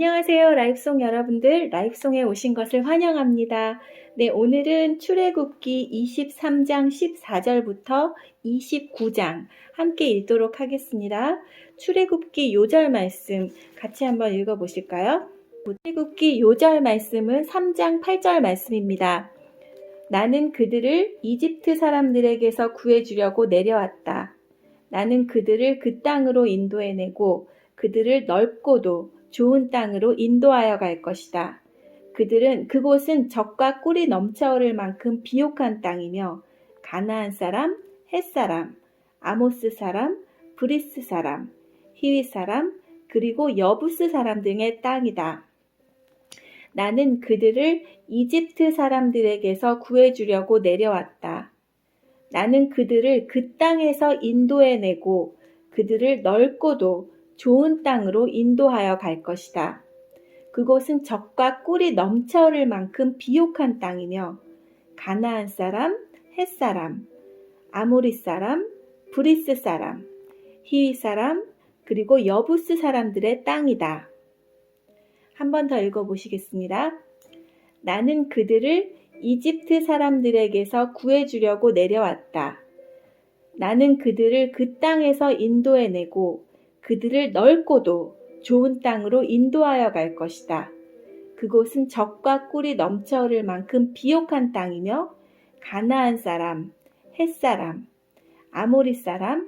안녕하세요. 라이프송 여러분들. 라이프송에 오신 것을 환영합니다. 네, 오늘은 출애굽기 23장 14절부터 29장 함께 읽도록 하겠습니다. 출애굽기 요절 말씀 같이 한번 읽어보실까요? 출애굽기 요절 말씀은 3장 8절 말씀입니다. 나는 그들을 이집트 사람들에게서 구해주려고 내려왔다. 나는 그들을 그 땅으로 인도해내고 그들을 넓고도 좋은 땅으로 인도하여 갈 것이다. 그곳은 젖과 꿀이 넘쳐 흐를 만큼 비옥한 땅이며 가나안 사람, 헷 사람, 아모스 사람, 브리스 사람, 히위 사람, 그리고 여부스 사람 등의 땅이다. 나는 그들을 이집트 사람들에게서 구해주려고 내려왔다. 나는 그들을 그 땅에서 인도해내고 그들을 넓고도 좋은 땅으로 인도하여 갈 것이다. 그곳은 젖과 꿀이 넘쳐 흐를 만큼 비옥한 땅이며 가나안 사람, 헷 사람, 아모리 사람, 브리스 사람, 히위 사람, 그리고 여부스 사람들의 땅이다. 한 번 더 읽어보시겠습니다. 나는 그들을 이집트 사람들에게서 구해주려고 내려왔다. 나는 그들을 그 땅에서 인도해내고 그들을 넓고도 좋은 땅으로 인도하여 갈 것이다. 그곳은 젖과 꿀이 넘쳐 흐를 만큼 비옥한 땅이며 가나안 사람, 헷 사람, 아모리 사람,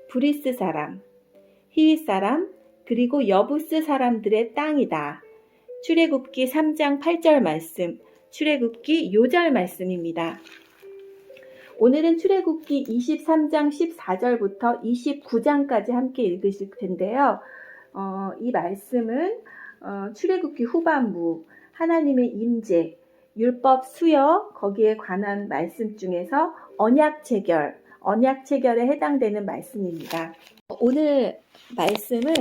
브리스 사람, 히위 사람, 그리고 여부스 사람들의 땅이다. 출애굽기 3장 8절 말씀, 출애굽기 요절 말씀입니다. 오늘은 출애굽기 23장 14절부터 29장까지 함께 읽으실 텐데요. 이 말씀은 출애굽기 후반부 하나님의 임재, 율법 수여 거기에 관한 말씀 중에서 언약 체결에 해당되는 말씀입니다. 오늘 말씀은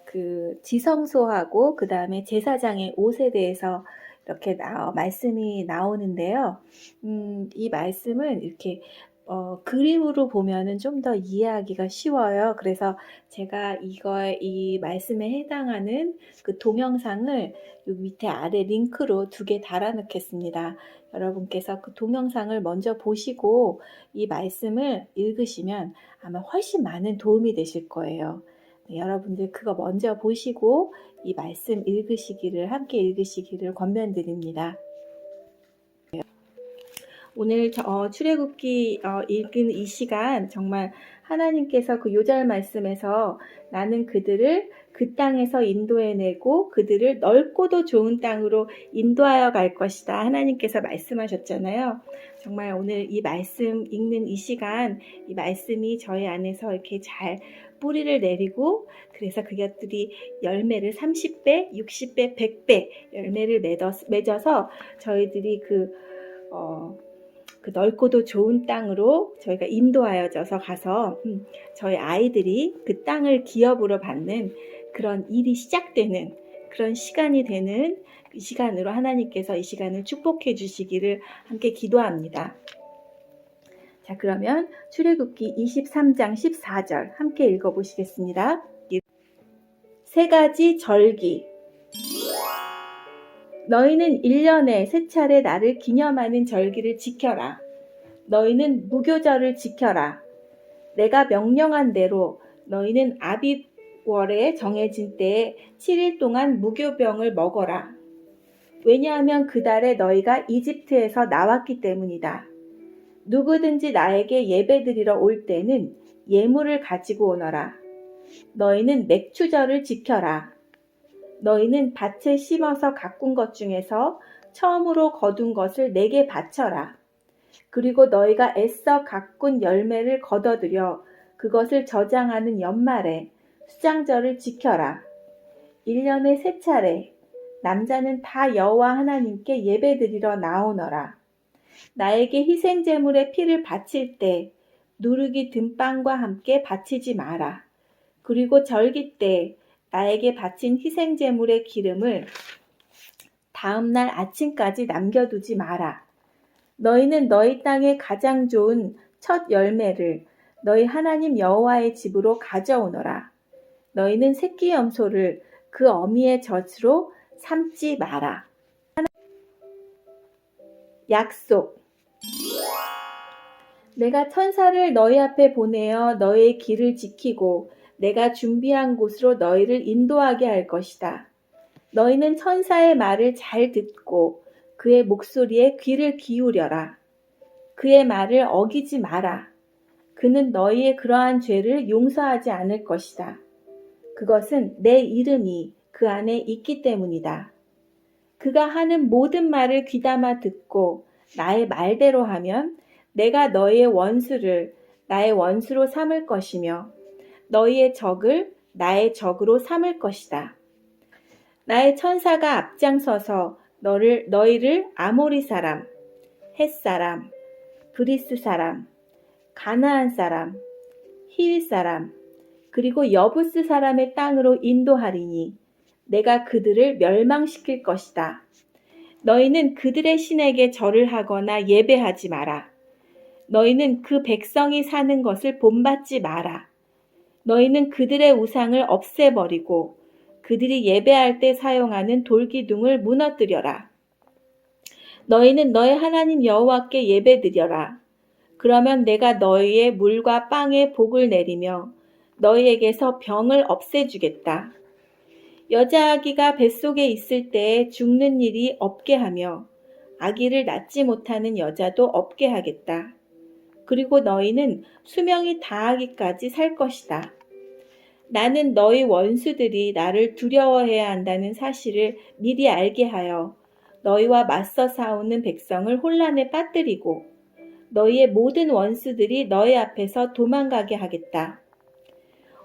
그 지성소하고 그 다음에 제사장의 옷에 대해서 이렇게 말씀이 나오는데요. 이 말씀은 이렇게 그림으로 보면은 좀 더 이해하기가 쉬워요. 그래서 제가 이 말씀에 해당하는 그 동영상을 여기 밑에 아래 링크로 2개 달아놓겠습니다. 여러분께서 그 동영상을 먼저 보시고 이 말씀을 읽으시면 아마 훨씬 많은 도움이 되실 거예요. 네, 여러분들 그거 먼저 보시고 이 말씀 함께 읽으시기를 권면드립니다. 오늘 출애굽기 읽은 이 시간 정말 하나님께서 그 요절 말씀에서 나는 그들을 그 땅에서 인도해내고 그들을 넓고도 좋은 땅으로 인도하여 갈 것이다. 하나님께서 말씀하셨잖아요. 정말 오늘 이 말씀 읽는 이 시간, 이 말씀이 저희 안에서 이렇게 잘 뿌리를 내리고 그래서 그것들이 열매를 30배, 60배, 100배 열매를 맺어서 저희들이 그 넓고도 좋은 땅으로 저희가 인도하여져서 가서 저희 아이들이 그 땅을 기업으로 받는 그런 일이 시작되는 그런 시간이 되는 그 시간으로 하나님께서 이 시간을 축복해 주시기를 함께 기도합니다. 자, 그러면 출애굽기 23장 14절 함께 읽어보시겠습니다. 3가지 절기. 너희는 1년에 3차례 나를 기념하는 절기를 지켜라. 너희는 무교절을 지켜라. 내가 명령한 대로 너희는 아비월에 정해진 때에 7일 동안 무교병을 먹어라. 왜냐하면 그 달에 너희가 이집트에서 나왔기 때문이다. 누구든지 나에게 예배드리러 올 때는 예물을 가지고 오너라. 너희는 맥추절을 지켜라. 너희는 밭에 심어서 가꾼 것 중에서 처음으로 거둔 것을 내게 바쳐라. 그리고 너희가 애써 가꾼 열매를 거둬들여 그것을 저장하는 연말에 수장절을 지켜라. 1년에 3차례 남자는 다 여호와 하나님께 예배드리러 나오너라. 나에게 희생제물의 피를 바칠 때 누르기 든빵과 함께 바치지 마라. 그리고 절기 때 나에게 바친 희생제물의 기름을 다음날 아침까지 남겨두지 마라. 너희는 너희 땅의 가장 좋은 첫 열매를 너희 하나님 여호와의 집으로 가져오너라. 너희는 새끼 염소를 그 어미의 젖으로 삼지 마라. 약속. 내가 천사를 너희 앞에 보내어 너의 길을 지키고 내가 준비한 곳으로 너희를 인도하게 할 것이다. 너희는 천사의 말을 잘 듣고 그의 목소리에 귀를 기울여라. 그의 말을 어기지 마라. 그는 너희의 그러한 죄를 용서하지 않을 것이다. 그것은 내 이름이 그 안에 있기 때문이다. 그가 하는 모든 말을 귀담아 듣고 나의 말대로 하면 내가 너희의 원수를 나의 원수로 삼을 것이며 너희의 적을 나의 적으로 삼을 것이다. 나의 천사가 앞장서서 너희를 아모리 사람, 헷 사람, 브리스 사람, 가나안 사람, 히윗 사람, 그리고 여부스 사람의 땅으로 인도하리니 내가 그들을 멸망시킬 것이다. 너희는 그들의 신에게 절을 하거나 예배하지 마라. 너희는 그 백성이 사는 것을 본받지 마라. 너희는 그들의 우상을 없애버리고 그들이 예배할 때 사용하는 돌기둥을 무너뜨려라. 너희는 너희 하나님 여호와께 예배드려라. 그러면 내가 너희의 물과 빵에 복을 내리며 너희에게서 병을 없애주겠다. 여자 아기가 뱃속에 있을 때에 죽는 일이 없게 하며 아기를 낳지 못하는 여자도 없게 하겠다. 그리고 너희는 수명이 다하기까지 살 것이다. 나는 너희 원수들이 나를 두려워해야 한다는 사실을 미리 알게 하여 너희와 맞서 싸우는 백성을 혼란에 빠뜨리고 너희의 모든 원수들이 너희 앞에서 도망가게 하겠다.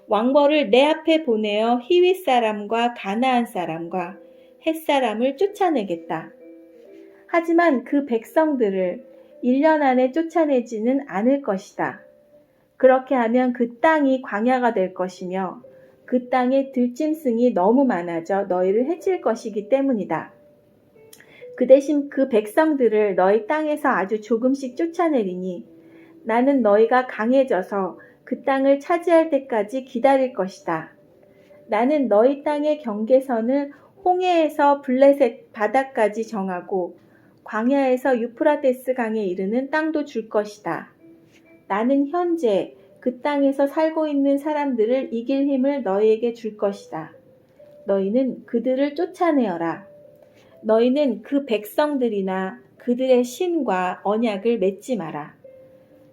왕벌을 내 앞에 보내어 히윗 사람과 가나안 사람과 헷 사람을 쫓아내겠다. 하지만 그 백성들을 1년 안에 쫓아내지는 않을 것이다. 그렇게 하면 그 땅이 광야가 될 것이며 그 땅에 들짐승이 너무 많아져 너희를 해칠 것이기 때문이다. 그 대신 그 백성들을 너희 땅에서 아주 조금씩 쫓아내리니 나는 너희가 강해져서 그 땅을 차지할 때까지 기다릴 것이다. 나는 너희 땅의 경계선을 홍해에서 블레셋 바다까지 정하고 광야에서 유프라테스 강에 이르는 땅도 줄 것이다. 나는 현재 그 땅에서 살고 있는 사람들을 이길 힘을 너희에게 줄 것이다. 너희는 그들을 쫓아내어라. 너희는 그 백성들이나 그들의 신과 언약을 맺지 마라.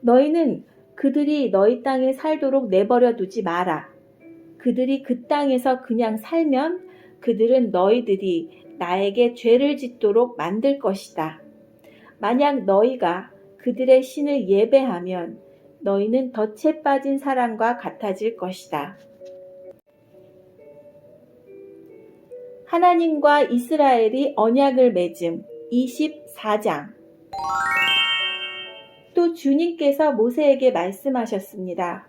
너희는 그들이 너희 땅에 살도록 내버려 두지 마라. 그들이 그 땅에서 그냥 살면 그들은 너희들이 나에게 죄를 짓도록 만들 것이다. 만약 너희가 그들의 신을 예배하면 너희는 덫에 빠진 사람과 같아질 것이다. 하나님과 이스라엘이 언약을 맺음 24장. 또 주님께서 모세에게 말씀하셨습니다.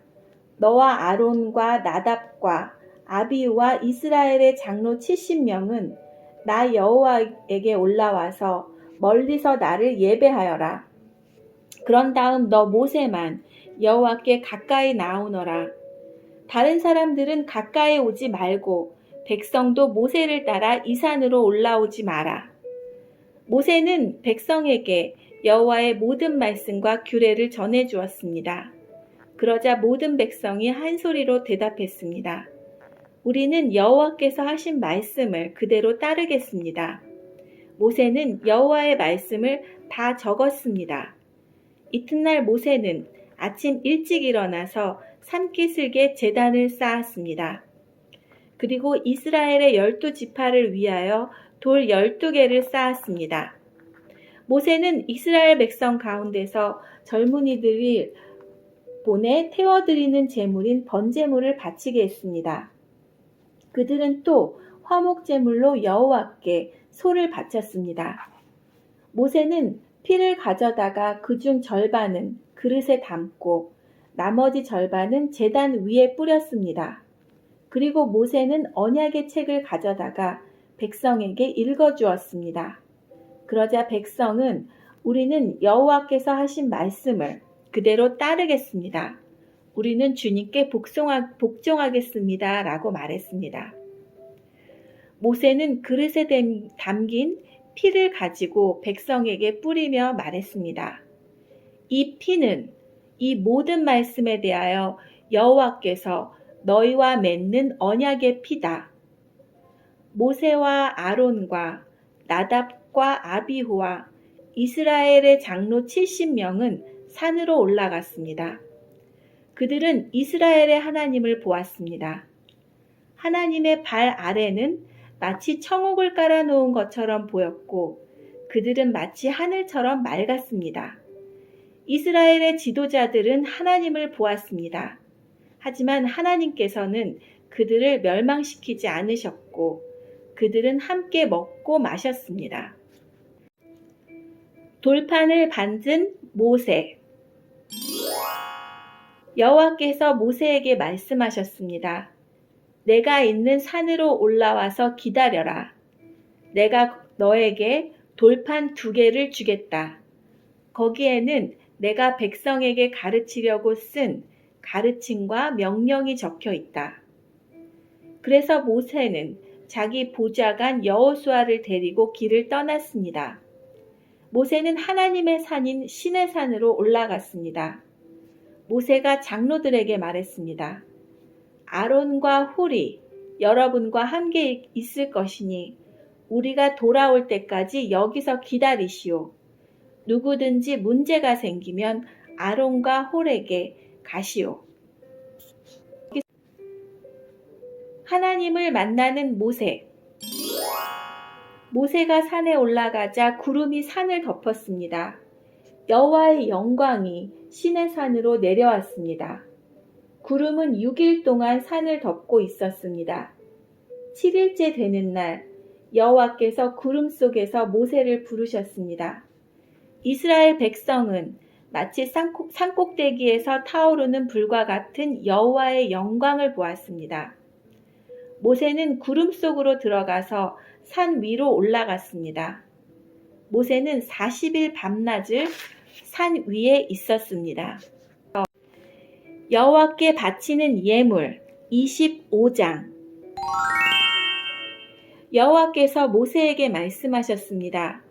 너와 아론과 나답과 아비후와 이스라엘의 장로 70명은 나 여호와에게 올라와서 멀리서 나를 예배하여라. 그런 다음 너 모세만 여호와께 가까이 나오너라. 다른 사람들은 가까이 오지 말고 백성도 모세를 따라 이 산으로 올라오지 마라. 모세는 백성에게 여호와의 모든 말씀과 규례를 전해 주었습니다. 그러자 모든 백성이 한 소리로 대답했습니다. 우리는 여호와께서 하신 말씀을 그대로 따르겠습니다. 모세는 여호와의 말씀을 다 적었습니다. 이튿날 모세는 아침 일찍 일어나서 산기슭에 제단을 쌓았습니다. 그리고 이스라엘의 12지파를 위하여 돌 12개를 쌓았습니다. 모세는 이스라엘 백성 가운데서 젊은이들을 보내 태워드리는 제물인 번제물을 바치게 했습니다. 그들은 또 화목제물로 여호와께 소를 바쳤습니다. 모세는 피를 가져다가 그중 절반은 그릇에 담고 나머지 절반은 제단 위에 뿌렸습니다. 그리고 모세는 언약의 책을 가져다가 백성에게 읽어주었습니다. 그러자 백성은 우리는 여호와께서 하신 말씀을 그대로 따르겠습니다. 우리는 주님께 복종하겠습니다. 라고 말했습니다. 모세는 그릇에 담긴 피를 가지고 백성에게 뿌리며 말했습니다. 이 피는 이 모든 말씀에 대하여 여호와께서 너희와 맺는 언약의 피다. 모세와 아론과 나답과 아비후와 이스라엘의 장로 70명은 산으로 올라갔습니다. 그들은 이스라엘의 하나님을 보았습니다. 하나님의 발 아래는 마치 청옥을 깔아놓은 것처럼 보였고 그들은 마치 하늘처럼 맑았습니다. 이스라엘의 지도자들은 하나님을 보았습니다. 하지만 하나님께서는 그들을 멸망시키지 않으셨고 그들은 함께 먹고 마셨습니다. 돌판을 만든 모세. 여호와께서 모세에게 말씀하셨습니다. 내가 있는 산으로 올라와서 기다려라. 내가 너에게 돌판 2개를 주겠다. 거기에는 내가 백성에게 가르치려고 쓴 가르침과 명령이 적혀 있다. 그래서 모세는 자기 보좌관 여호수아를 데리고 길을 떠났습니다. 모세는 하나님의 산인 시내산으로 올라갔습니다. 모세가 장로들에게 말했습니다. 아론과 홀이 여러분과 함께 있을 것이니 우리가 돌아올 때까지 여기서 기다리시오. 누구든지 문제가 생기면 아론과 홀에게 가시오. 하나님을 만나는 모세. 모세가 산에 올라가자 구름이 산을 덮었습니다. 여호와의 영광이 시내산으로 내려왔습니다. 구름은 6일 동안 산을 덮고 있었습니다. 7일째 되는 날 여호와께서 구름 속에서 모세를 부르셨습니다. 이스라엘 백성은 마치 산꼭대기에서 타오르는 불과 같은 여호와의 영광을 보았습니다. 모세는 구름 속으로 들어가서 산 위로 올라갔습니다. 모세는 40일 밤낮을 산 위에 있었습니다. 여호와께 바치는 예물 25장. 여호와께서 모세에게 말씀하셨습니다.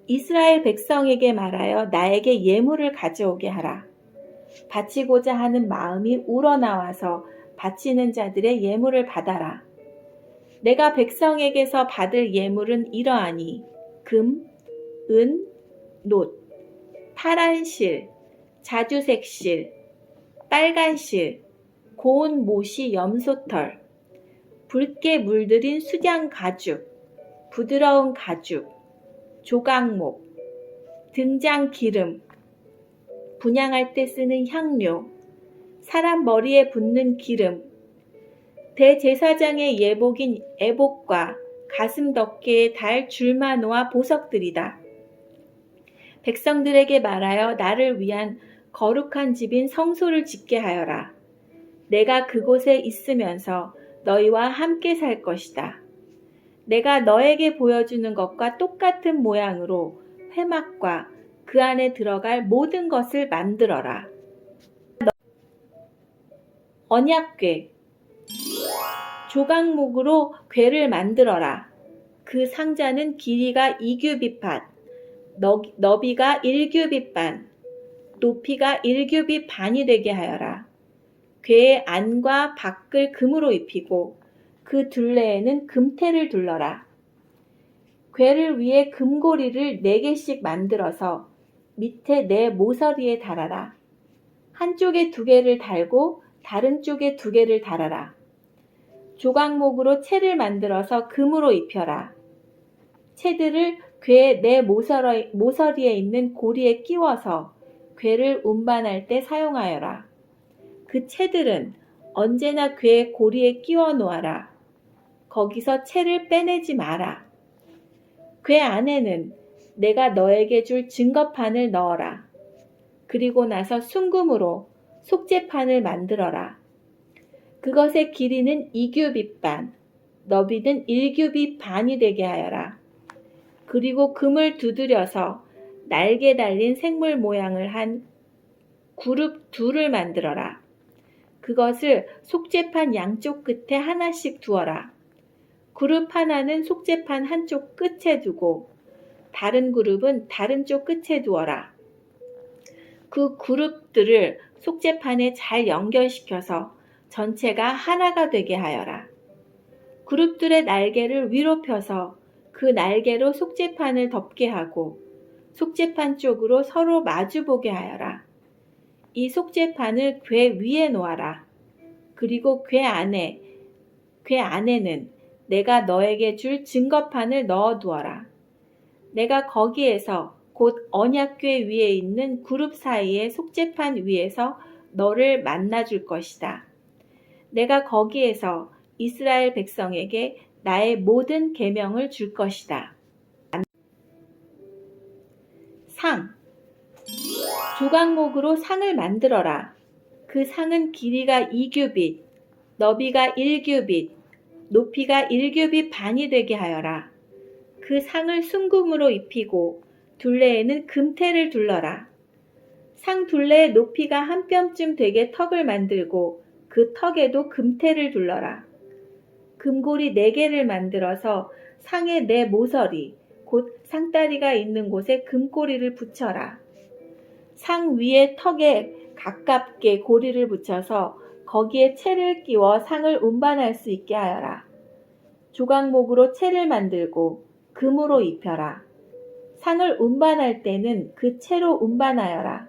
이스라엘 백성에게 말하여 나에게 예물을 가져오게 하라. 바치고자 하는 마음이 우러나와서 바치는 자들의 예물을 받아라. 내가 백성에게서 받을 예물은 이러하니 금, 은, 놋, 파란 실, 자주색 실, 빨간 실, 고운 모시 염소털, 붉게 물들인 수장 가죽, 부드러운 가죽, 조각목, 등장 기름, 분향할 때 쓰는 향료, 사람 머리에 붓는 기름, 대제사장의 예복인 에복과 가슴 덮개에 달 줄마노와 보석들이다. 백성들에게 말하여 나를 위한 거룩한 집인 성소를 짓게 하여라. 내가 그곳에 있으면서 너희와 함께 살 것이다. 내가 너에게 보여주는 것과 똑같은 모양으로 회막과 그 안에 들어갈 모든 것을 만들어라. 언약궤. 조각목으로 궤를 만들어라. 그 상자는 길이가 2규빗, 너비가 1규빗, 높이가 1규빗 되게 하여라. 궤의 안과 밖을 금으로 입히고 그 둘레에는 금테를 둘러라. 궤를 위해 금고리를 4개씩 만들어서 밑에 내 모서리에 달아라. 한쪽에 2개를 달고 다른 쪽에 2개를 달아라. 조각목으로 채를 만들어서 금으로 입혀라. 채들을 궤의 내 모서리에 있는 고리에 끼워서 궤를 운반할 때 사용하여라. 그 채들은 언제나 궤의 고리에 끼워 놓아라. 거기서 채를 빼내지 마라. 궤 안에는 내가 너에게 줄 증거판을 넣어라. 그리고 나서 순금으로 속죄판을 만들어라. 그것의 길이는 2규빗, 너비는 1규빗 되게 하여라. 그리고 금을 두드려서 날개 달린 생물 모양을 한 그룹 둘을 만들어라. 그것을 속죄판 양쪽 끝에 하나씩 두어라. 그룹 하나는 속죄판 한쪽 끝에 두고 다른 그룹은 다른 쪽 끝에 두어라. 그 그룹들을 속죄판에 잘 연결시켜서 전체가 하나가 되게 하여라. 그룹들의 날개를 위로 펴서 그 날개로 속죄판을 덮게 하고 속죄판 쪽으로 서로 마주보게 하여라. 이 속죄판을 궤 위에 놓아라. 그리고 궤 안에는 내가 너에게 줄 증거판을 넣어두어라. 내가 거기에서 곧 언약궤 위에 있는 그룹 사이의 속죄판 위에서 너를 만나줄 것이다. 내가 거기에서 이스라엘 백성에게 나의 모든 계명을 줄 것이다. 상. 조각목으로 상을 만들어라. 그 상은 길이가 2규빗, 너비가 1규빗, 높이가 1규빗 반이 되게 하여라. 그 상을 순금으로 입히고 둘레에는 금테를 둘러라. 상 둘레의 높이가 한 뼘쯤 되게 턱을 만들고 그 턱에도 금테를 둘러라. 금고리 4개를 만들어서 상의 4 모서리, 곧 상다리가 있는 곳에 금고리를 붙여라. 상 위에 턱에 가깝게 고리를 붙여서 거기에 채를 끼워 상을 운반할 수 있게 하여라. 조각목으로 채를 만들고 금으로 입혀라. 상을 운반할 때는 그 채로 운반하여라.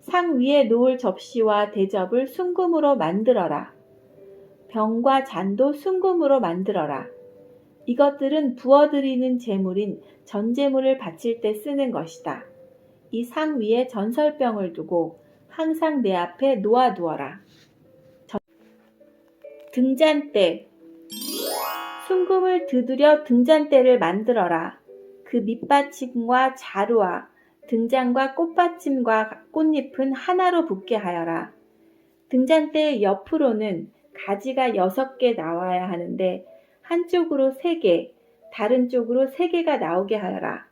상 위에 놓을 접시와 대접을 순금으로 만들어라. 병과 잔도 순금으로 만들어라. 이것들은 부어드리는 제물인 전제물을 바칠 때 쓰는 것이다. 이 상 위에 전설병을 두고 항상 내 앞에 놓아두어라. 등잔대. 순금을 두드려 등잔대를 만들어라. 그 밑받침과 자루와 등잔과 꽃받침과 꽃잎은 하나로 붙게 하여라. 등잔대의 옆으로는 가지가 6개 나와야 하는데 한쪽으로 3개, 다른 쪽으로 3개가 나오게 하여라.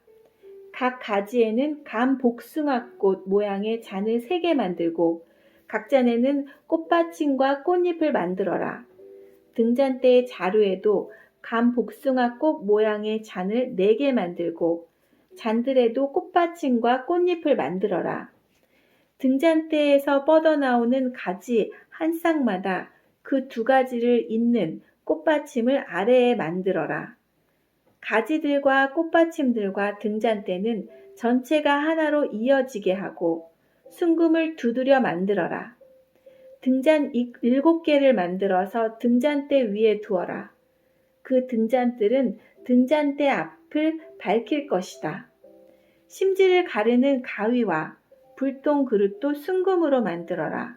각 가지에는 감 복숭아꽃 모양의 잔을 3개 만들고 각 잔에는 꽃받침과 꽃잎을 만들어라. 등잔대의 자루에도 감 복숭아꽃 모양의 잔을 4개 만들고 잔들에도 꽃받침과 꽃잎을 만들어라. 등잔대에서 뻗어나오는 가지 한 쌍마다 그 2가지를 잇는 꽃받침을 아래에 만들어라. 가지들과 꽃받침들과 등잔대는 전체가 하나로 이어지게 하고 순금을 두드려 만들어라. 등잔 7개를 만들어서 등잔대 위에 두어라. 그 등잔들은 등잔대 앞을 밝힐 것이다. 심지를 가르는 가위와 불똥 그릇도 순금으로 만들어라.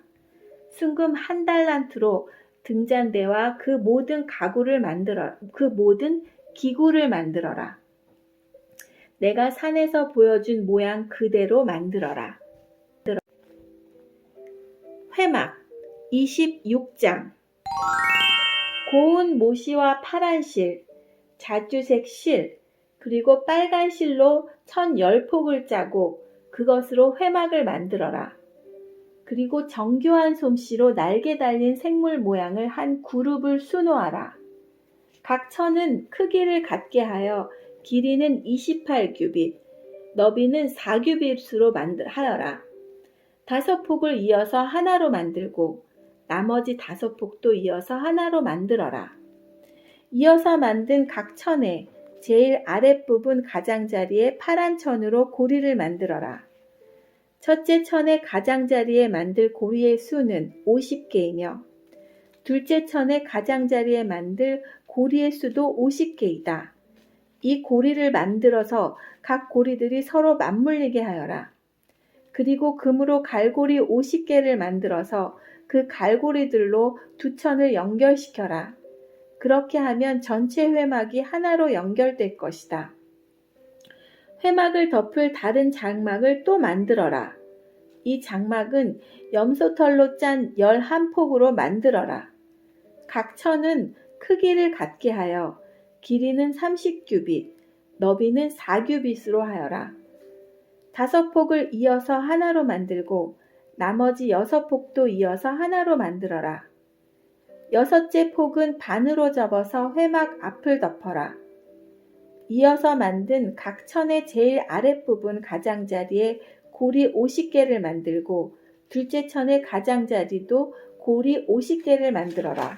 순금 1달란트로 등잔대와 그 모든 기구를 만들어라. 내가 산에서 보여준 모양 그대로 만들어라. 회막 26장. 고운 모시와 파란 실, 자주색 실, 그리고 빨간 실로 1010폭을 짜고 그것으로 회막을 만들어라. 그리고 정교한 솜씨로 날개 달린 생물 모양을 한 그룹을 수놓아라. 각 천은 크기를 같게 하여 길이는 28규빗, 너비는 4규빗으로 하여라. 5폭을 이어서 하나로 만들고 나머지 5폭도 이어서 하나로 만들어라. 이어서 만든 각 천에 제일 아랫부분 가장자리에 파란 천으로 고리를 만들어라. 첫째 천의 가장자리에 만들 고리의 수는 50개이며 둘째 천의 가장자리에 만들 고리의 수도 50개이다. 이 고리를 만들어서 각 고리들이 서로 맞물리게 하여라. 그리고 금으로 갈고리 50개를 만들어서 그 갈고리들로 2천을 연결시켜라. 그렇게 하면 전체 회막이 하나로 연결될 것이다. 회막을 덮을 다른 장막을 또 만들어라. 이 장막은 염소털로 짠 11폭으로 만들어라. 각 천은 크기를 같게 하여 길이는 30규빗, 너비는 4규빗으로 하여라. 5폭을 이어서 하나로 만들고 나머지 6폭도 이어서 하나로 만들어라. 여섯째 폭은 반으로 접어서 회막 앞을 덮어라. 이어서 만든 각 천의 제일 아랫부분 가장자리에 고리 50개를 만들고 둘째 천의 가장자리도 고리 50개를 만들어라.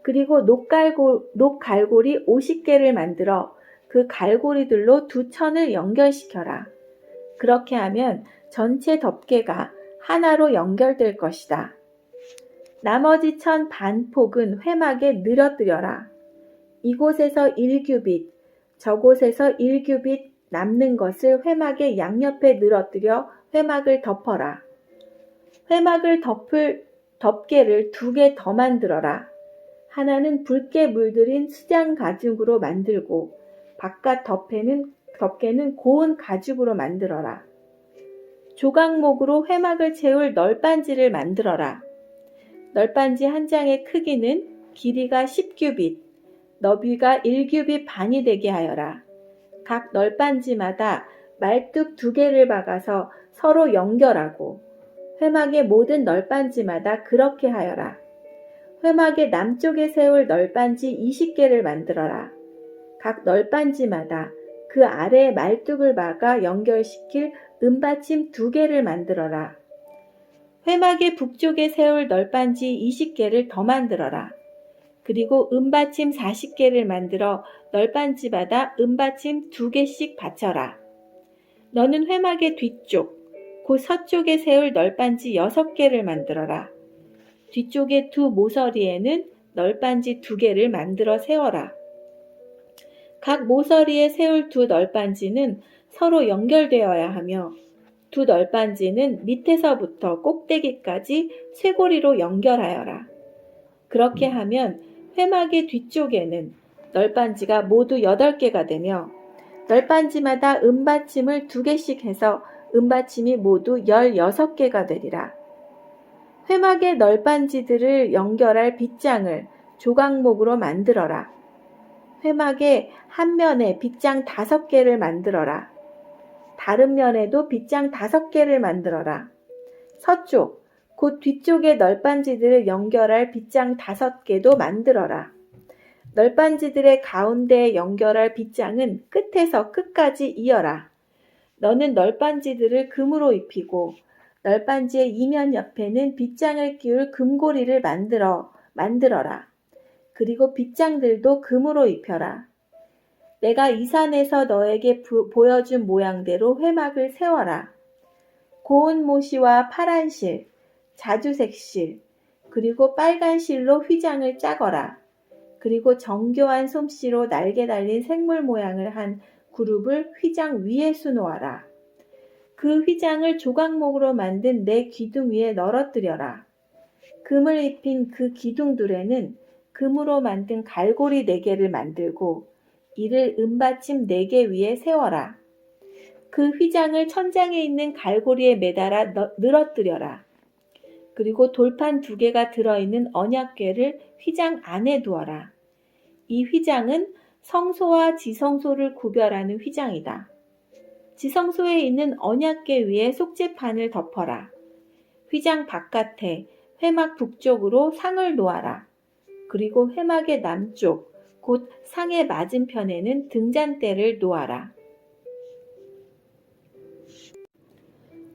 그리고 녹갈고리 50개를 만들어 그 갈고리들로 두 천을 연결시켜라. 그렇게 하면 전체 덮개가 하나로 연결될 것이다. 나머지 천 반폭은 회막에 늘어뜨려라. 이곳에서 1규빗, 저곳에서 1규빗 남는 것을 회막의 양옆에 늘어뜨려 회막을 덮어라. 회막을 덮을 덮개를 2개 더 만들어라. 하나는 붉게 물들인 수장 가죽으로 만들고 바깥 덮개는 고운 가죽으로 만들어라. 조각목으로 회막을 채울 널빤지를 만들어라. 널빤지 한 장의 크기는 길이가 10규빗, 너비가 1규빗 반이 되게 하여라. 각 널빤지마다 말뚝 2개를 박아서 서로 연결하고 회막의 모든 널빤지마다 그렇게 하여라. 회막의 남쪽에 세울 널빤지 20개를 만들어라. 각 널빤지마다 그 아래에 말뚝을 박아 연결시킬 은받침 2개를 만들어라. 회막의 북쪽에 세울 널빤지 20개를 더 만들어라. 그리고 은받침 40개를 만들어 널빤지마다 은받침 2개씩 받쳐라. 너는 회막의 뒤쪽, 곧 서쪽에 세울 널빤지 6개를 만들어라. 뒤쪽의 두 모서리에는 널빤지 2개를 만들어 세워라. 각 모서리에 세울 두 널빤지는 서로 연결되어야 하며 두 널빤지는 밑에서부터 꼭대기까지 쇄고리로 연결하여라. 그렇게 하면 회막의 뒤쪽에는 널빤지가 모두 8개가 되며 널빤지마다 은받침을 2개씩 해서 은받침이 모두 16개가 되리라. 회막의 널빤지들을 연결할 빗장을 조각목으로 만들어라. 회막의 한 면에 빗장 5개를 만들어라. 다른 면에도 빗장 5개를 만들어라. 서쪽, 곧 뒤쪽의 널빤지들을 연결할 빗장 5개도 만들어라. 널빤지들의 가운데에 연결할 빗장은 끝에서 끝까지 이어라. 너는 널빤지들을 금으로 입히고 널빤지의 이면 옆에는 빗장을 끼울 금고리를 만들어라. 그리고 빗장들도 금으로 입혀라. 내가 이 산에서 너에게 보여준 모양대로 회막을 세워라. 고운 모시와 파란 실, 자주색 실, 그리고 빨간 실로 휘장을 짜거라. 그리고 정교한 솜씨로 날개 달린 생물 모양을 한 그룹을 휘장 위에 수놓아라. 그 휘장을 조각목으로 만든 내 기둥 위에 널어뜨려라. 금을 입힌 그 기둥들에는 금으로 만든 갈고리 4개를 만들고 이를 은받침 4개 위에 세워라. 그 휘장을 천장에 있는 갈고리에 매달아 늘어뜨려라. 그리고 돌판 2개가 들어있는 언약궤를 휘장 안에 두어라. 이 휘장은 성소와 지성소를 구별하는 휘장이다. 지성소에 있는 언약궤 위에 속죄판을 덮어라. 휘장 바깥에 회막 북쪽으로 상을 놓아라. 그리고 회막의 남쪽, 곧 상의 맞은편에는 등잔대를 놓아라.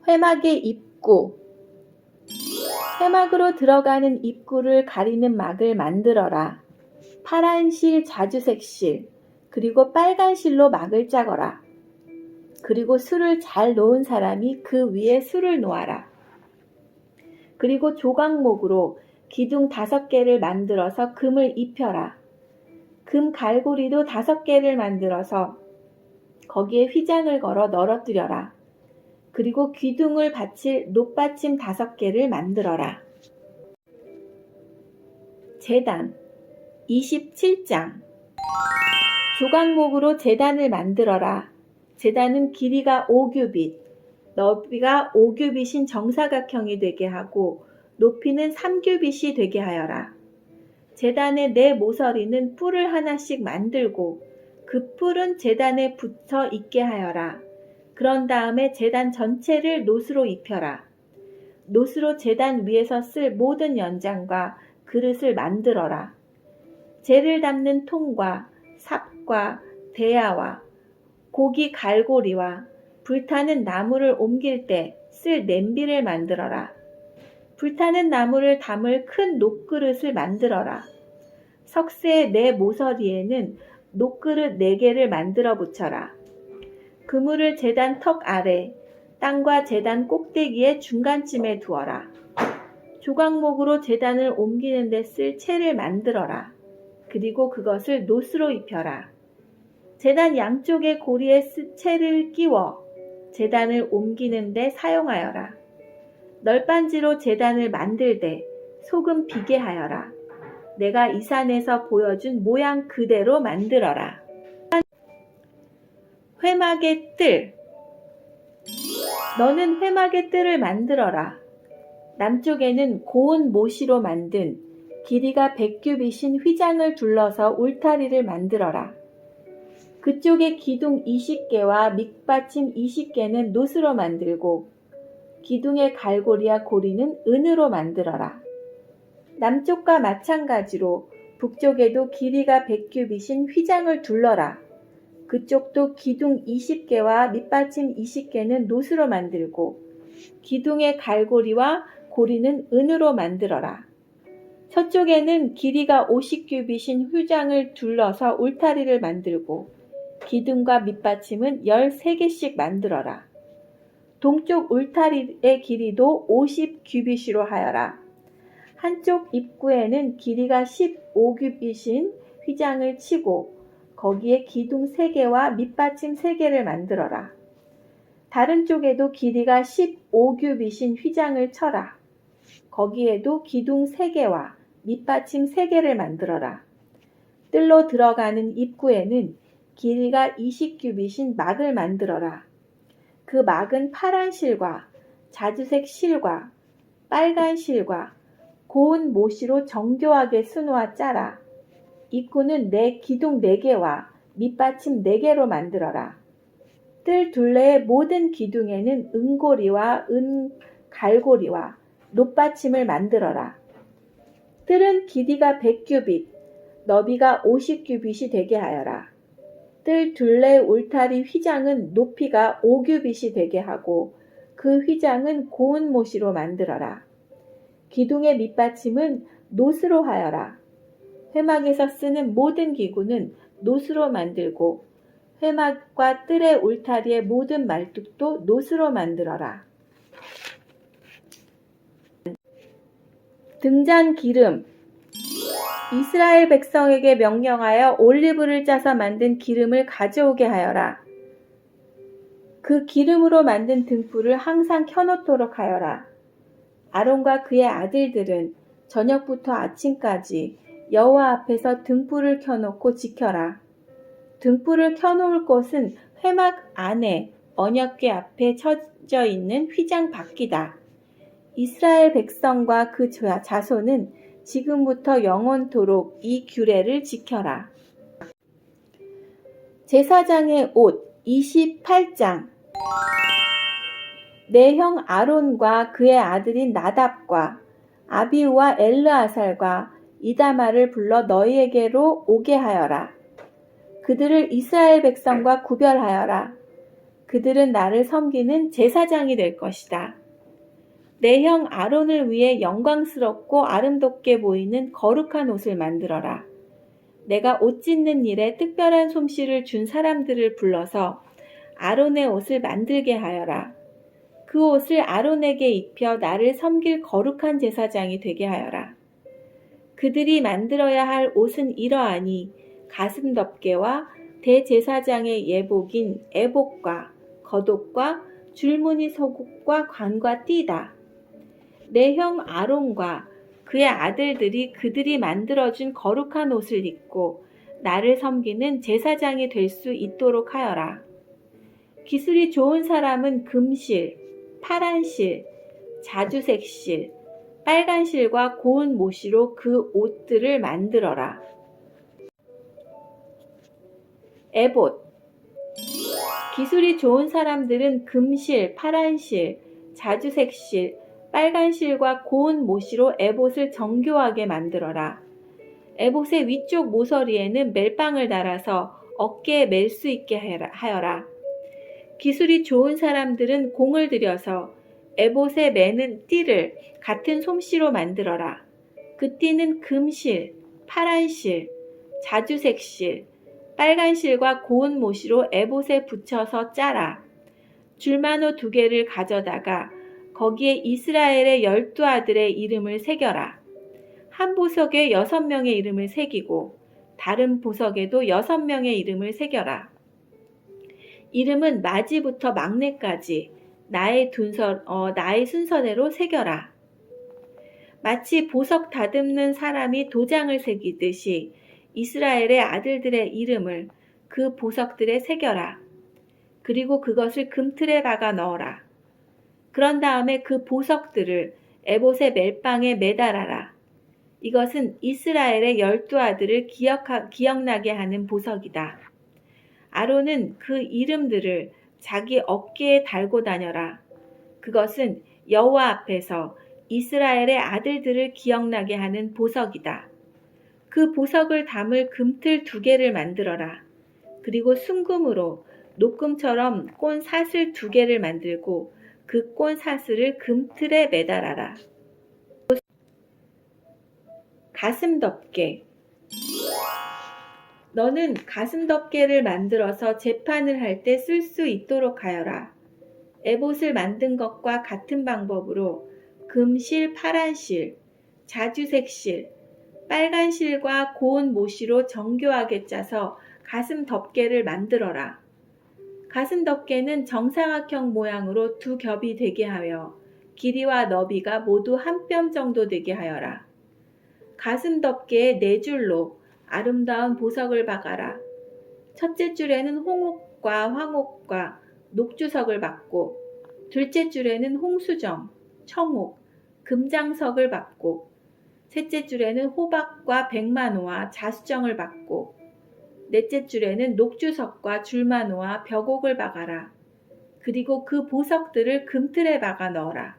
회막의 입구. 회막으로 들어가는 입구를 가리는 막을 만들어라. 파란 실, 자주색 실, 그리고 빨간 실로 막을 짜거라. 그리고 술을 잘 놓은 사람이 그 위에 술을 놓아라. 그리고 조각목으로 기둥 5개를 만들어서 금을 입혀라. 금 갈고리도 5개를 만들어서 거기에 휘장을 걸어 널어뜨려라. 그리고 기둥을 받칠 높받침 5개를 만들어라. 제단 27장. 조각목으로 제단을 만들어라. 제단은 길이가 5규빗, 너비가 5규빗인 정사각형이 되게 하고 높이는 3규빗이 되게 하여라. 제단의 4모서리는 뿔을 하나씩 만들고 그 뿔은 제단에 붙어 있게 하여라. 그런 다음에 제단 전체를 노스로 입혀라. 노스로 제단 위에서 쓸 모든 연장과 그릇을 만들어라. 재를 담는 통과 삽과 대야와 고기 갈고리와 불타는 나무를 옮길 때 쓸 냄비를 만들어라. 불타는 나무를 담을 큰 녹그릇을 만들어라. 석쇠의 네 모서리에는 녹그릇 4개를 만들어 붙여라. 그물을 제단 턱 아래, 땅과 제단 꼭대기의 중간쯤에 두어라. 조각목으로 제단을 옮기는 데 쓸 채를 만들어라. 그리고 그것을 노스로 입혀라. 제단 양쪽의 고리에 채를 끼워 제단을 옮기는 데 사용하여라. 널빤지로 제단을 만들되 소금 비게 하여라. 내가 이 산에서 보여준 모양 그대로 만들어라. 회막의 뜰. 너는 회막의 뜰을 만들어라. 남쪽에는 고운 모시로 만든 길이가 100규빗인 휘장을 둘러서 울타리를 만들어라. 그쪽에 기둥 20개와 밑받침 20개는 노스로 만들고 기둥의 갈고리와 고리는 은으로 만들어라. 남쪽과 마찬가지로 북쪽에도 길이가 100규빗인 휘장을 둘러라. 그쪽도 기둥 20개와 밑받침 20개는 노스로 만들고 기둥의 갈고리와 고리는 은으로 만들어라. 서쪽에는 길이가 50규빗인 휘장을 둘러서 울타리를 만들고 기둥과 밑받침은 13개씩 만들어라. 동쪽 울타리의 길이도 50규빗으로 하여라. 한쪽 입구에는 길이가 15규빗인 휘장을 치고 거기에 기둥 3개와 밑받침 3개를 만들어라. 다른 쪽에도 길이가 15규빗인 휘장을 쳐라. 거기에도 기둥 3개와 밑받침 3개를 만들어라. 뜰로 들어가는 입구에는 길이가 20규빗인 막을 만들어라. 그 막은 파란 실과 자주색 실과 빨간 실과 고운 모시로 정교하게 수놓아 짜라. 입구는 기둥 4개와 밑받침 4개로 만들어라. 뜰 둘레의 모든 기둥에는 은고리와 갈고리와 놋받침을 만들어라. 뜰은 길이가 100규빗, 너비가 50규빗이 되게 하여라. 뜰 둘레 울타리 휘장은 높이가 5규빗이 되게 하고 그 휘장은 고운 모시로 만들어라. 기둥의 밑받침은 노스로 하여라. 회막에서 쓰는 모든 기구는 노스로 만들고 회막과 뜰의 울타리의 모든 말뚝도 노스로 만들어라. 등잔 기름. 이스라엘 백성에게 명령하여 올리브를 짜서 만든 기름을 가져오게 하여라. 그 기름으로 만든 등불을 항상 켜놓도록 하여라. 아론과 그의 아들들은 저녁부터 아침까지 여호와 앞에서 등불을 켜놓고 지켜라. 등불을 켜놓을 곳은 회막 안에 언약궤 앞에 쳐져 있는 휘장 밖이다. 이스라엘 백성과 그 자손은 지금부터 영원토록 이 규례를 지켜라. 제사장의 옷 28장. 내 형 아론과 그의 아들인 나답과 아비우와 엘르아살과 이다말을 불러 너희에게로 오게 하여라. 그들을 이스라엘 백성과 구별하여라. 그들은 나를 섬기는 제사장이 될 것이다. 내 형 아론을 위해 영광스럽고 아름답게 보이는 거룩한 옷을 만들어라. 내가 옷 찢는 일에 특별한 솜씨를 준 사람들을 불러서 아론의 옷을 만들게 하여라. 그 옷을 아론에게 입혀 나를 섬길 거룩한 제사장이 되게 하여라. 그들이 만들어야 할 옷은 이러하니 가슴 덮개와 대제사장의 예복인 에복과 겉옷과 줄무늬 속옷과 관과 띠다. 내 형 아론과 그의 아들들이 그들이 만들어준 거룩한 옷을 입고 나를 섬기는 제사장이 될 수 있도록 하여라. 기술이 좋은 사람은 금실, 파란실, 자주색실, 빨간실과 고운 모시로 그 옷들을 만들어라. 에봇. 기술이 좋은 사람들은 금실, 파란실, 자주색실, 빨간 실과 고운 모시로 에봇을 정교하게 만들어라. 에봇의 위쪽 모서리에는 멜빵을 달아서 어깨에 멜 수 있게 하여라. 기술이 좋은 사람들은 공을 들여서 에봇에 매는 띠를 같은 솜씨로 만들어라. 그 띠는 금실, 파란실, 자주색실, 빨간실과 고운 모시로 에봇에 붙여서 짜라. 줄마노 2개를 가져다가 거기에 이스라엘의 12아들의 이름을 새겨라. 한 보석에 6명의 이름을 새기고 다른 보석에도 6명의 이름을 새겨라. 이름은 마지부터 막내까지 나의 순서대로 새겨라. 마치 보석 다듬는 사람이 도장을 새기듯이 이스라엘의 아들들의 이름을 그 보석들에 새겨라. 그리고 그것을 금틀에 박아 넣어라. 그런 다음에 그 보석들을 에봇의 멜빵에 매달아라. 이것은 이스라엘의 12아들을 기억나게 하는 보석이다. 아론은 그 이름들을 자기 어깨에 달고 다녀라. 그것은 여호와 앞에서 이스라엘의 아들들을 기억나게 하는 보석이다. 그 보석을 담을 금틀 2개를 만들어라. 그리고 순금으로 녹금처럼 꼰 사슬 2개를 만들고 그 꼰 사슬을 금틀에 매달아라. 가슴 덮개. 너는 가슴 덮개를 만들어서 재판을 할 때 쓸 수 있도록 하여라. 에봇을 만든 것과 같은 방법으로 금실, 파란실, 자주색실, 빨간실과 고운 모시로 정교하게 짜서 가슴 덮개를 만들어라. 가슴 덮개는 정사각형 모양으로 2겹이 되게 하여 길이와 너비가 모두 1뼘 정도 되게 하여라. 가슴 덮개에 4줄로 아름다운 보석을 박아라. 첫째 줄에는 홍옥과 황옥과 녹주석을 박고, 둘째 줄에는 홍수정, 청옥, 금장석을 박고, 셋째 줄에는 호박과 백마노와 자수정을 박고, 넷째 줄에는 녹주석과 줄마노와 벽옥을 박아라. 그리고 그 보석들을 금틀에 박아 넣어라.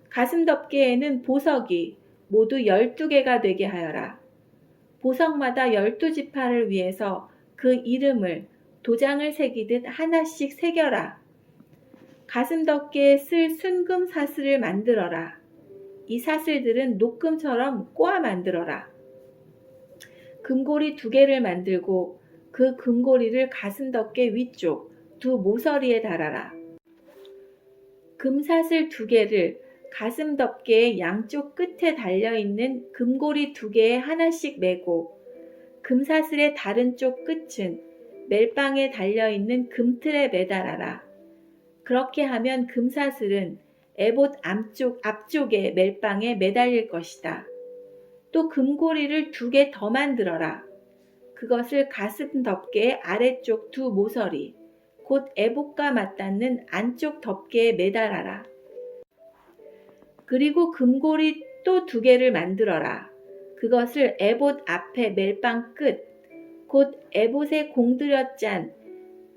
가슴 덮개에는 보석이 모두 12개가 되게 하여라. 보석마다 12지파를 위해서 그 이름을 도장을 새기듯 하나씩 새겨라. 가슴 덮개에 쓸 순금 사슬을 만들어라. 이 사슬들은 녹금처럼 꼬아 만들어라. 금고리 2개를 만들고 그 금고리를 가슴 덮개 위쪽 2 모서리에 달아라. 금사슬 2개를 가슴 덮개의 양쪽 끝에 달려있는 금고리 2개에 하나씩 매고, 금사슬의 다른 쪽 끝은 멜빵에 달려있는 금틀에 매달아라. 그렇게 하면 금사슬은 에봇 앞쪽에 멜빵에 매달릴 것이다. 또 금고리를 2개 더 만들어라. 그것을 가슴 덮개의 아래쪽 2 모서리, 곧 에봇과 맞닿는 안쪽 덮개에 매달아라. 그리고 금고리 또 2개를 만들어라. 그것을 에봇 앞에 멜빵 끝, 곧 에봇에 공들여 짠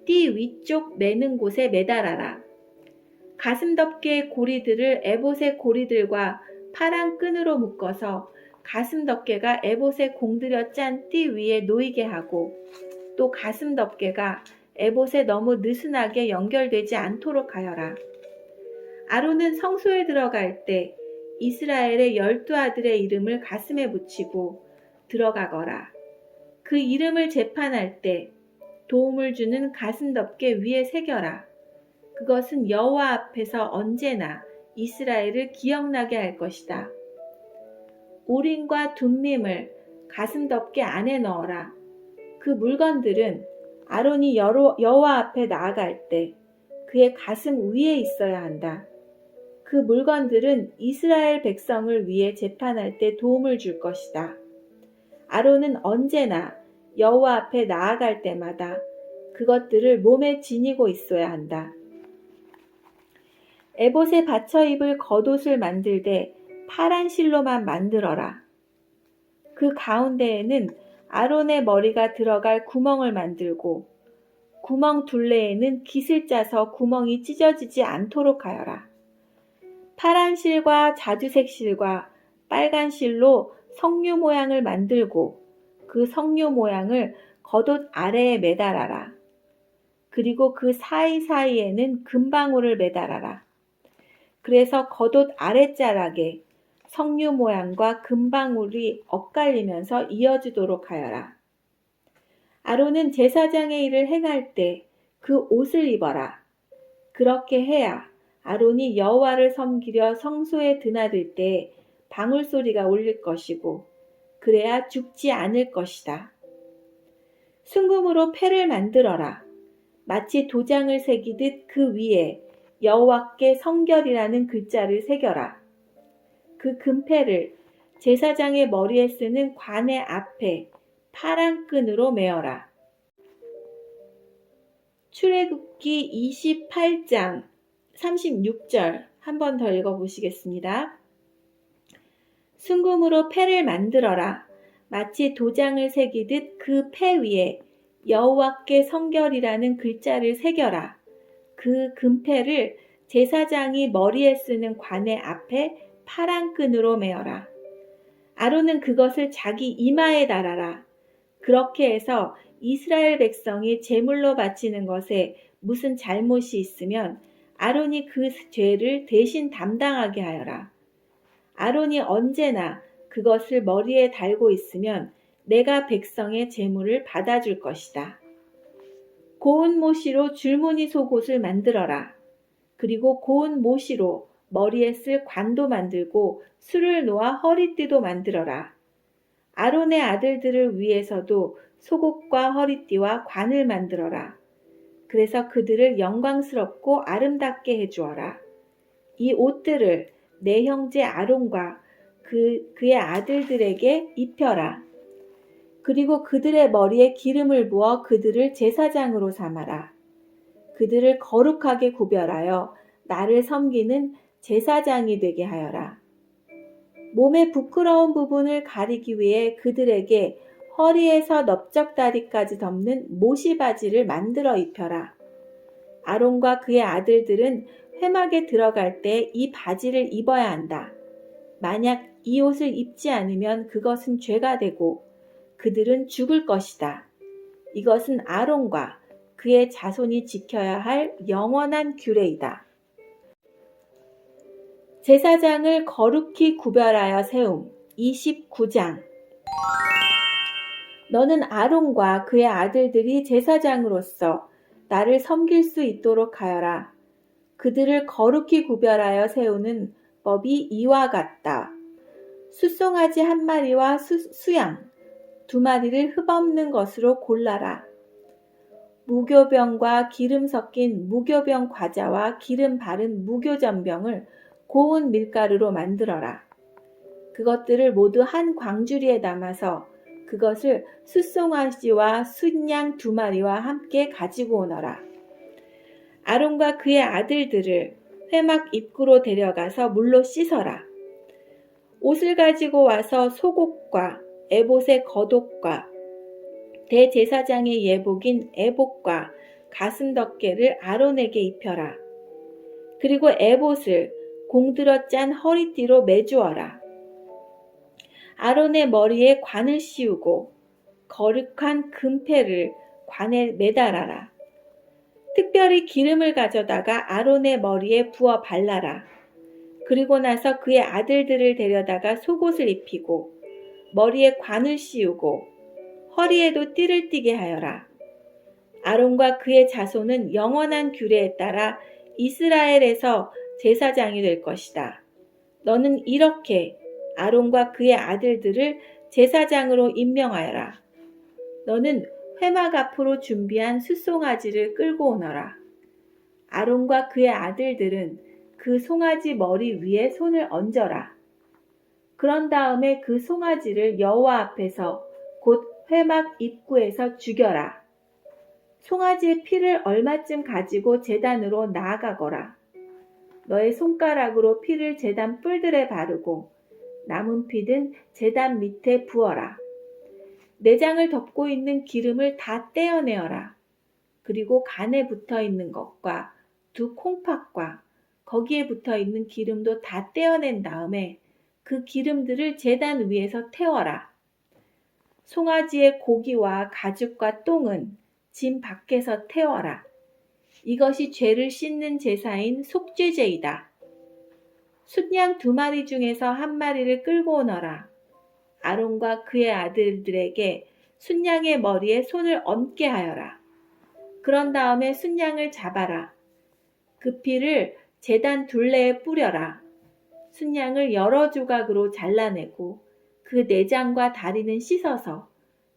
띠 위쪽 매는 곳에 매달아라. 가슴 덮개의 고리들을 에봇의 고리들과 파란 끈으로 묶어서 가슴 덮개가 에봇에 공들여 짠 띠 위에 놓이게 하고, 또 가슴 덮개가 에봇에 너무 느슨하게 연결되지 않도록 하여라. 아론은 성소에 들어갈 때 이스라엘의 12아들의 이름을 가슴에 붙이고 들어가거라. 그 이름을 재판할 때 도움을 주는 가슴 덮개 위에 새겨라. 그것은 여호와 앞에서 언제나 이스라엘을 기억나게 할 것이다. 우림과 둠밈을 가슴 덮개 안에 넣어라. 그 물건들은 아론이 여호와 앞에 나아갈 때 그의 가슴 위에 있어야 한다. 그 물건들은 이스라엘 백성을 위해 재판할 때 도움을 줄 것이다. 아론은 언제나 여호와 앞에 나아갈 때마다 그것들을 몸에 지니고 있어야 한다. 에봇에 받쳐 입을 겉옷을 만들되 파란 실로만 만들어라. 그 가운데에는 아론의 머리가 들어갈 구멍을 만들고, 구멍 둘레에는 깃을 짜서 구멍이 찢어지지 않도록 하여라. 파란 실과 자주색 실과 빨간 실로 성류 모양을 만들고 그 성류 모양을 겉옷 아래에 매달아라. 그리고 그 사이사이에는 금방울을 매달아라. 그래서 겉옷 아랫자락에 성류 모양과 금방울이 엇갈리면서 이어지도록 하여라. 아론은 제사장의 일을 행할 때 그 옷을 입어라. 그렇게 해야 아론이 여호와를 섬기려 성소에 드나들 때 방울 소리가 울릴 것이고 그래야 죽지 않을 것이다. 순금으로 패를 만들어라. 마치 도장을 새기듯 그 위에 여호와께 성결이라는 글자를 새겨라. 그 금패를 제사장의 머리에 쓰는 관의 앞에 파란 끈으로 메어라. 출애굽기 28장 36절 한 번 더 읽어보시겠습니다. 순금으로 패를 만들어라. 마치 도장을 새기듯 그 패 위에 여호와께 성결이라는 글자를 새겨라. 그 금패를 제사장이 머리에 쓰는 관의 앞에 파란 끈으로 메어라. 아론은 그것을 자기 이마에 달아라. 그렇게 해서 이스라엘 백성이 제물로 바치는 것에 무슨 잘못이 있으면 아론이 그 죄를 대신 담당하게 하여라. 아론이 언제나 그것을 머리에 달고 있으면 내가 백성의 제물을 받아줄 것이다. 고운 모시로 줄무늬 속옷을 만들어라. 그리고 고운 모시로 머리에 쓸 관도 만들고 술을 놓아 허리띠도 만들어라. 아론의 아들들을 위해서도 속옷과 허리띠와 관을 만들어라. 그래서 그들을 영광스럽고 아름답게 해주어라. 이 옷들을 내 형제 아론과 그의 아들들에게 입혀라. 그리고 그들의 머리에 기름을 부어 그들을 제사장으로 삼아라. 그들을 거룩하게 구별하여 나를 섬기는 제사장이 되게 하여라. 몸의 부끄러운 부분을 가리기 위해 그들에게 허리에서 넓적다리까지 덮는 모시바지를 만들어 입혀라. 아론과 그의 아들들은 회막에 들어갈 때 이 바지를 입어야 한다. 만약 이 옷을 입지 않으면 그것은 죄가 되고 그들은 죽을 것이다. 이것은 아론과 그의 자손이 지켜야 할 영원한 규례이다. 제사장을 거룩히 구별하여 세움 29장 너는 아론과 그의 아들들이 제사장으로서 나를 섬길 수 있도록 하여라. 그들을 거룩히 구별하여 세우는 법이 이와 같다. 숫송아지 한 마리와 수양 2마리를 흠없는 것으로 골라라. 무교병과 기름 섞인 무교병 과자와 기름 바른 무교전병을 고운 밀가루로 만들어라. 그것들을 모두 한 광주리에 담아서 그것을 숫송아지와 순양 2마리와 함께 가지고 오너라. 아론과 그의 아들들을 회막 입구로 데려가서 물로 씻어라. 옷을 가지고 와서 속옷과 에봇의 겉옷과 대제사장의 예복인 에봇과 가슴덮개를 아론에게 입혀라. 그리고 에봇을 공들여 짠 허리띠로 매주어라. 아론의 머리에 관을 씌우고 거룩한 금패를 관에 매달아라. 특별히 기름을 가져다가 아론의 머리에 부어 발라라. 그리고 나서 그의 아들들을 데려다가 속옷을 입히고 머리에 관을 씌우고 허리에도 띠를 띠게 하여라. 아론과 그의 자손은 영원한 규례에 따라 이스라엘에서 제사장이 될 것이다. 너는 이렇게 아론과 그의 아들들을 제사장으로 임명하여라. 너는 회막 앞으로 준비한 숫송아지를 끌고 오너라. 아론과 그의 아들들은 그 송아지 머리 위에 손을 얹어라. 그런 다음에 그 송아지를 여호와 앞에서 곧 회막 입구에서 죽여라. 송아지의 피를 얼마쯤 가지고 제단으로 나아가거라. 너의 손가락으로 피를 제단 뿔들에 바르고 남은 피는 제단 밑에 부어라. 내장을 덮고 있는 기름을 다 떼어내어라. 그리고 간에 붙어 있는 것과 2 콩팥과 거기에 붙어 있는 기름도 다 떼어낸 다음에 그 기름들을 제단 위에서 태워라. 송아지의 고기와 가죽과 똥은 짐 밖에서 태워라. 이것이 죄를 씻는 제사인 속죄제이다. 순양 2마리 중에서 1마리를 끌고 오너라. 아론과 그의 아들들에게 순양의 머리에 손을 얹게 하여라. 그런 다음에 순양을 잡아라. 그 피를 제단 둘레에 뿌려라. 순양을 여러 조각으로 잘라내고 그 내장과 다리는 씻어서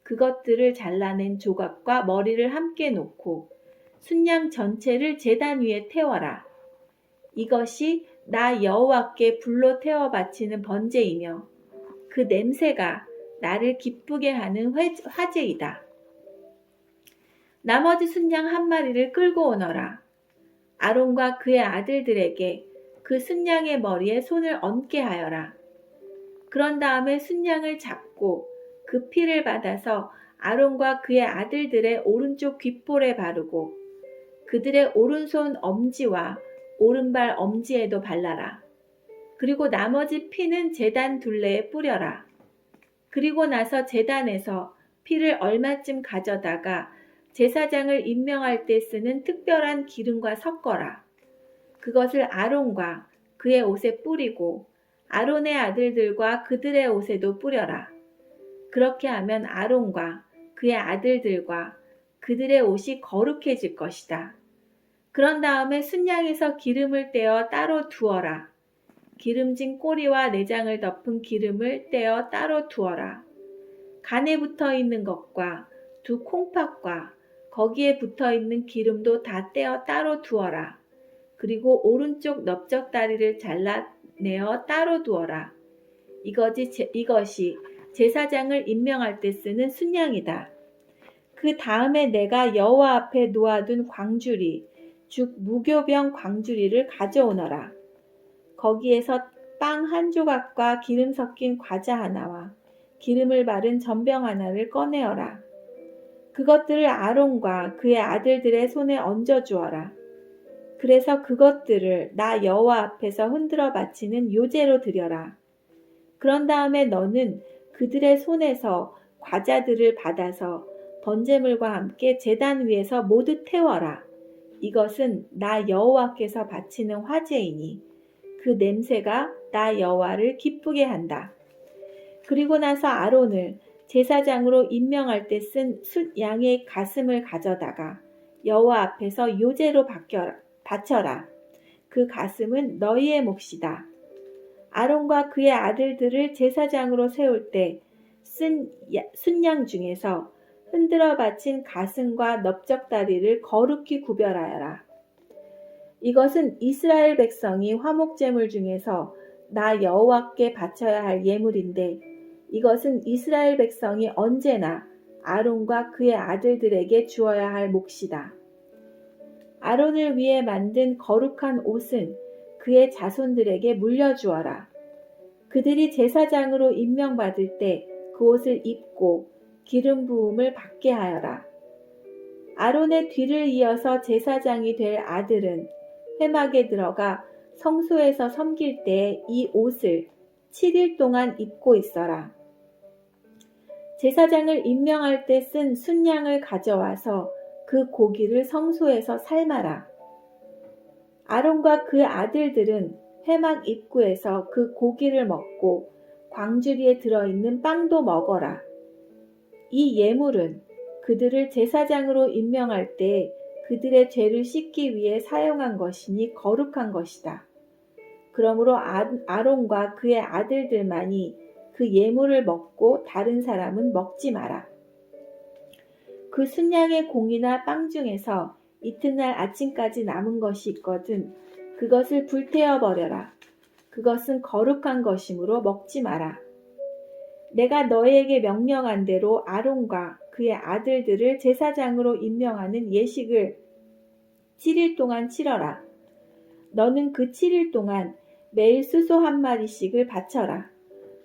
그것들을 잘라낸 조각과 머리를 함께 놓고 순양 전체를 제단 위에 태워라. 이것이 나 여호와께 불로 태워 바치는 번제이며 그 냄새가 나를 기쁘게 하는 화제이다. 나머지 순양 1마리를 끌고 오너라. 아론과 그의 아들들에게 그 순양의 머리에 손을 얹게 하여라. 그런 다음에 순양을 잡고 그 피를 받아서 아론과 그의 아들들의 오른쪽 귓볼에 바르고 그들의 오른손 엄지와 오른발 엄지에도 발라라. 그리고 나머지 피는 제단 둘레에 뿌려라. 그리고 나서 제단에서 피를 얼마쯤 가져다가 제사장을 임명할 때 쓰는 특별한 기름과 섞어라. 그것을 아론과 그의 옷에 뿌리고 아론의 아들들과 그들의 옷에도 뿌려라. 그렇게 하면 아론과 그의 아들들과 그들의 옷이 거룩해질 것이다. 그런 다음에 순양에서 기름을 떼어 따로 두어라. 기름진 꼬리와 내장을 덮은 기름을 떼어 따로 두어라. 간에 붙어 있는 것과 2 콩팥과 거기에 붙어 있는 기름도 다 떼어 따로 두어라. 그리고 오른쪽 넓적다리를 잘라내어 따로 두어라. 이것이 제사장을 임명할 때 쓰는 순양이다. 그 다음에 내가 여호와 앞에 놓아둔 광주리, 즉 무교병 광주리를 가져오너라. 거기에서 빵 1조각과 기름 섞인 과자 하나와 기름을 바른 전병 하나를 꺼내어라. 그것들을 아론과 그의 아들들의 손에 얹어 주어라. 그래서 그것들을 나 여호와 앞에서 흔들어 바치는 요제로 드려라. 그런 다음에 너는 그들의 손에서 과자들을 받아서 번제물과 함께 제단 위에서 모두 태워라. 이것은 나 여호와께서 바치는 화제이니 그 냄새가 나 여호와를 기쁘게 한다. 그리고 나서 아론을 제사장으로 임명할 때 쓴 숫양의 가슴을 가져다가 여호와 앞에서 요제로 바쳐라. 그 가슴은 너희의 몫이다. 아론과 그의 아들들을 제사장으로 세울 때 쓴 순양 중에서 흔들어 바친 가슴과 넓적다리를 거룩히 구별하여라. 이것은 이스라엘 백성이 화목제물 중에서 나 여호와께 바쳐야 할 예물인데 이것은 이스라엘 백성이 언제나 아론과 그의 아들들에게 주어야 할 몫이다. 아론을 위해 만든 거룩한 옷은 그의 자손들에게 물려주어라. 그들이 제사장으로 임명받을 때 그 옷을 입고 기름 부음을 받게 하여라. 아론의 뒤를 이어서 제사장이 될 아들은 회막에 들어가 성소에서 섬길 때에 이 옷을 7일 동안 입고 있어라. 제사장을 임명할 때 쓴 순양을 가져와서 그 고기를 성소에서 삶아라. 아론과 그 아들들은 회막 입구에서 그 고기를 먹고 광주리에 들어있는 빵도 먹어라. 이 예물은 그들을 제사장으로 임명할 때 그들의 죄를 씻기 위해 사용한 것이니 거룩한 것이다. 그러므로 아론과 그의 아들들만이 그 예물을 먹고 다른 사람은 먹지 마라. 그 순양의 공이나 빵 중에서 이튿날 아침까지 남은 것이 있거든 그것을 불태워 버려라. 그것은 거룩한 것이므로 먹지 마라. 내가 너희에게 명령한 대로 아론과 그의 아들들을 제사장으로 임명하는 예식을 7일 동안 치러라. 너는 그 7일 동안 매일 수소 1마리씩을 바쳐라.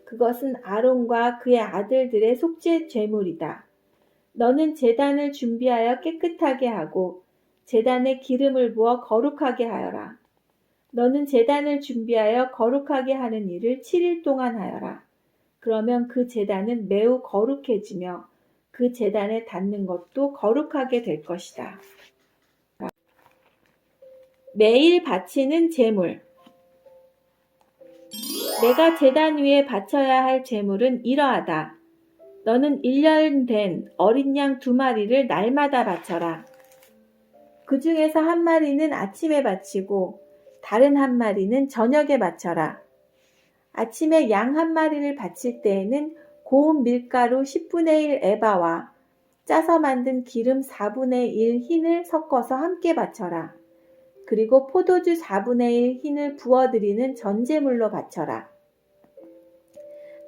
그것은 아론과 그의 아들들의 속죄 제물이다. 너는 제단을 준비하여 깨끗하게 하고 제단에 기름을 부어 거룩하게 하여라. 너는 제단을 준비하여 거룩하게 하는 일을 7일 동안 하여라. 그러면 그 제단은 매우 거룩해지며 그 제단에 닿는 것도 거룩하게 될 것이다. 매일 바치는 제물. 내가 제단 위에 바쳐야 할 제물은 이러하다. 너는 1년 된 어린 양 2마리를 날마다 바쳐라. 그 중에서 1마리는 아침에 바치고 다른 1마리는 저녁에 바쳐라. 아침에 양 1마리를 바칠 때에는 고운 밀가루 10분의 1 에바와 짜서 만든 기름 4분의 1 흰을 섞어서 함께 바쳐라. 그리고 포도주 4분의 1 흰을 부어드리는 전제물로 바쳐라.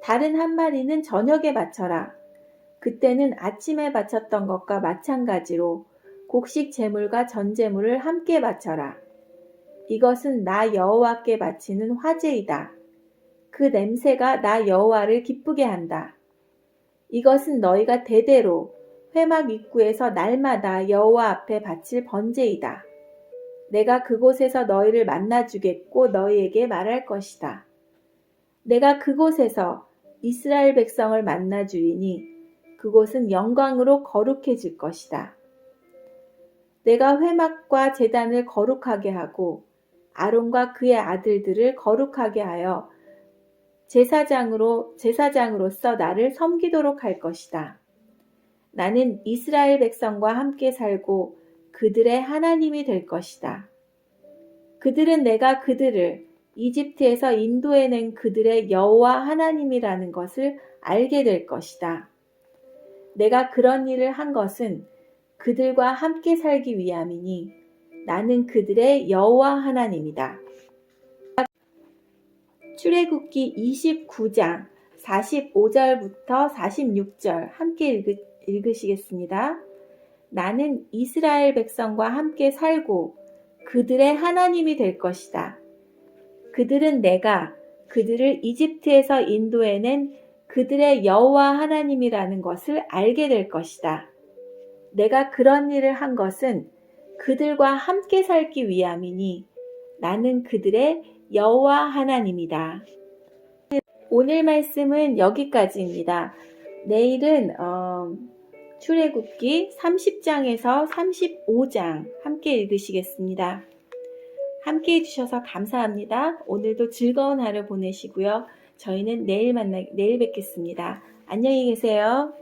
다른 1마리는 저녁에 바쳐라. 그때는 아침에 바쳤던 것과 마찬가지로 곡식 제물과 전제물을 함께 바쳐라. 이것은 나 여호와께 바치는 화제이다. 그 냄새가 나 여호와를 기쁘게 한다. 이것은 너희가 대대로 회막 입구에서 날마다 여호와 앞에 바칠 번제이다. 내가 그곳에서 너희를 만나주겠고 너희에게 말할 것이다. 내가 그곳에서 이스라엘 백성을 만나주리니 그곳은 영광으로 거룩해질 것이다. 내가 회막과 제단을 거룩하게 하고 아론과 그의 아들들을 거룩하게 하여 제사장으로서 나를 섬기도록 할 것이다. 나는 이스라엘 백성과 함께 살고 그들의 하나님이 될 것이다. 그들은 내가 그들을 이집트에서 인도해낸 그들의 여호와 하나님이라는 것을 알게 될 것이다. 내가 그런 일을 한 것은 그들과 함께 살기 위함이니 나는 그들의 여호와 하나님이다. 출애굽기 29장 45절부터 46절 함께 읽으시겠습니다. 나는 이스라엘 백성과 함께 살고 그들의 하나님이 될 것이다. 그들은 내가 그들을 이집트에서 인도해낸 그들의 여호와 하나님이라는 것을 알게 될 것이다. 내가 그런 일을 한 것은 그들과 함께 살기 위함이니 나는 그들의 여호와 하나님이다. 오늘 말씀은 여기까지입니다. 내일은 출애굽기 30장에서 35장 함께 읽으시겠습니다. 함께 해주셔서 감사합니다. 오늘도 즐거운 하루 보내시고요. 저희는 내일 뵙겠습니다. 안녕히 계세요.